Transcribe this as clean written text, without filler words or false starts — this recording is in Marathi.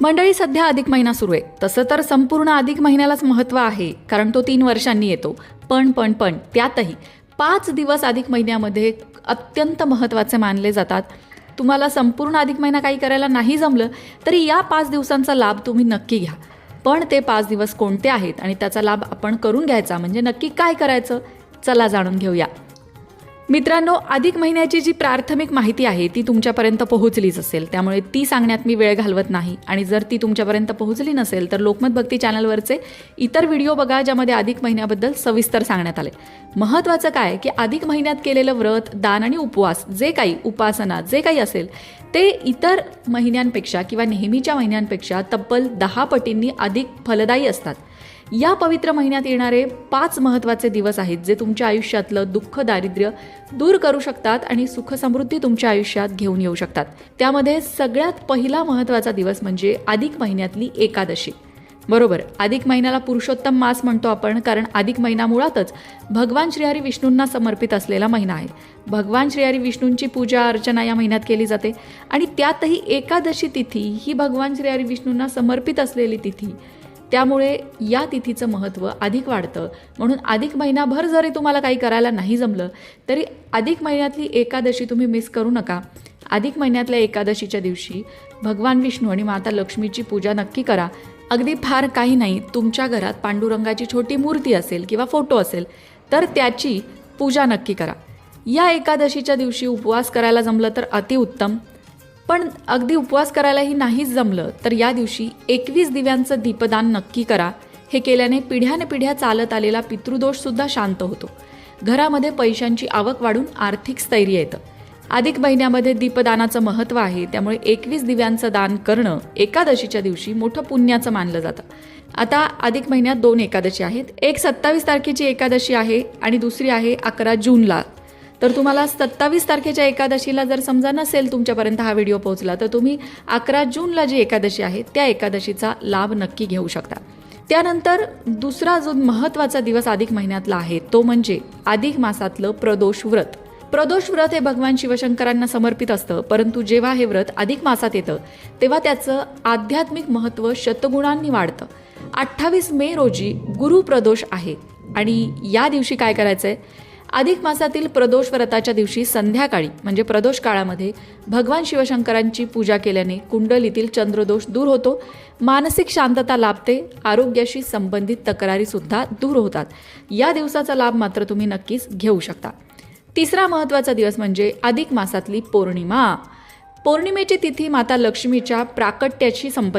मंडळी, सध्या अधिक महिना सुरू आहे. तसं तर संपूर्ण अधिक महिन्यालाच महत्त्व आहे, कारण तो 3 वर्षांनी येतो. पण त्यातही 5 दिवस अधिक महिन्यामध्ये अत्यंत महत्त्वाचे मानले जातात. तुम्हाला संपूर्ण अधिक महिना काही करायला नाही जमलं तरी या 5 दिवसांचा लाभ तुम्ही नक्की घ्या. पण ते 5 दिवस कोणते आहेत आणि त्याचा लाभ आपण करून घ्यायचा म्हणजे नक्की काय करायचं, चला जाणून घेऊया. मित्रांनो, अधिक महिन्याची जी प्राथमिक माहिती आहे ती तुमच्यापर्यंत पोहोचलीच असेल, त्यामुळे ती सांगण्यात मी वेळ घालवत नाही. आणि जर ती तुमच्यापर्यंत पोहोचली नसेल तर लोकमत भक्ती चॅनलवरचे इतर व्हिडिओ बघा, ज्यामध्ये अधिक महिन्याबद्दल सविस्तर सांगण्यात आले. महत्त्वाचं काय की अधिक महिन्यात केलेलं व्रत, दान आणि उपवास, जे काही उपासना जे काही असेल ते इतर महिन्यांपेक्षा किंवा नेहमीच्या महिन्यांपेक्षा तब्बल 10 पटींनी अधिक फलदायी असतात. या पवित्र महिन्यात येणारे 5 महत्त्वाचे दिवस आहेत जे तुमच्या आयुष्यातलं दुःख, दारिद्र्य दूर करू शकतात आणि सुख समृद्धी तुमच्या आयुष्यात घेऊन येऊ शकतात. त्यामध्ये सगळ्यात पहिला महत्त्वाचा दिवस म्हणजे अधिक महिन्यातली एकादशी. बरोबर, अधिक महिन्याला पुरुषोत्तम मास म्हणतो आपण, कारण अधिक महिना मुळातच भगवान श्रीहरी विष्णूंना समर्पित असलेला महिना आहे. भगवान श्रीहरी विष्णूंची पूजा अर्चना या महिन्यात केली जाते आणि त्यातही एकादशी तिथी ही भगवान श्रीहरी विष्णूंना समर्पित असलेली तिथी, त्यामुळे या तिथीचं महत्त्व अधिक वाढतं. म्हणून अधिक महिनाभर जरी तुम्हाला काही करायला नाही जमलं तरी अधिक महिन्यातली एकादशी तुम्ही मिस करू नका. अधिक महिन्यातल्या एकादशीच्या दिवशी भगवान विष्णू आणि माता लक्ष्मीची पूजा नक्की करा. अगदी फार काही नाही, तुमच्या घरात पांडुरंगाची छोटी मूर्ती असेल किंवा फोटो असेल तर त्याची पूजा नक्की करा. या एकादशीच्या दिवशी उपवास करायला जमलं तर अतिउत्तम, पण अगदी उपवास करायलाही नाहीच जमलं तर या दिवशी 21 दिव्यांचं दीपदान नक्की करा. हे केल्याने पिढ्यानपिढ्या चालत आलेला पितृदोषसुद्धा शांत होतो. घरामध्ये पैशांची आवक वाढून आर्थिक स्थैर्य येतं. अधिक महिन्यामध्ये दीपदानाचं महत्त्व आहे, त्यामुळे 21 दिव्यांचं दान करणं एकादशीच्या दिवशी मोठं पुण्याचं मानलं जातं. आता अधिक महिन्यात 2 एकादशी आहेत. एक 27 तारखेची एकादशी आहे आणि दुसरी आहे 11 जूनला. तर तुम्हाला 27 तारखेच्या एकादशीला जर समजा नसेल तुमच्यापर्यंत हा व्हिडिओ पोहोचला तर तुम्ही 11 जूनला जी एकादशी आहे त्या एकादशीचा लाभ नक्की घेऊ शकता. त्यानंतर दुसरा जो महत्त्वाचा दिवस अधिक महिन्यातला आहे तो म्हणजे अधिक मासातलं प्रदोष व्रत. प्रदोष व्रत हे भगवान शिवशंकरांना समर्पित असतं, परंतु जेव्हा हे व्रत अधिक मासात येतं तेव्हा त्याचं आध्यात्मिक महत्त्व शतगुणांनी वाढतं. 28 मे रोजी गुरुप्रदोष आहे आणि या दिवशी काय करायचंय, अधिक मासातील प्रदोष व्रताच्या दिवशी संध्याकाळी म्हणजे प्रदोष काळामध्ये भगवान शिवशंकरांची पूजा केल्याने कुंडलीतील चंद्रदोष दूर होतो, मानसिक शांतता लाभते, आरोग्याशी संबंधित तक्रारीसुद्धा दूर होतात. या दिवसाचा लाभ मात्र तुम्ही नक्कीच घेऊ शकता. तिसरा महत्त्वाचा दिवस म्हणजे अधिक मासातली पौर्णिमा. पौर्णिमेची तिथी माता लक्ष्मीच्या प्राकट्याशी संबंधित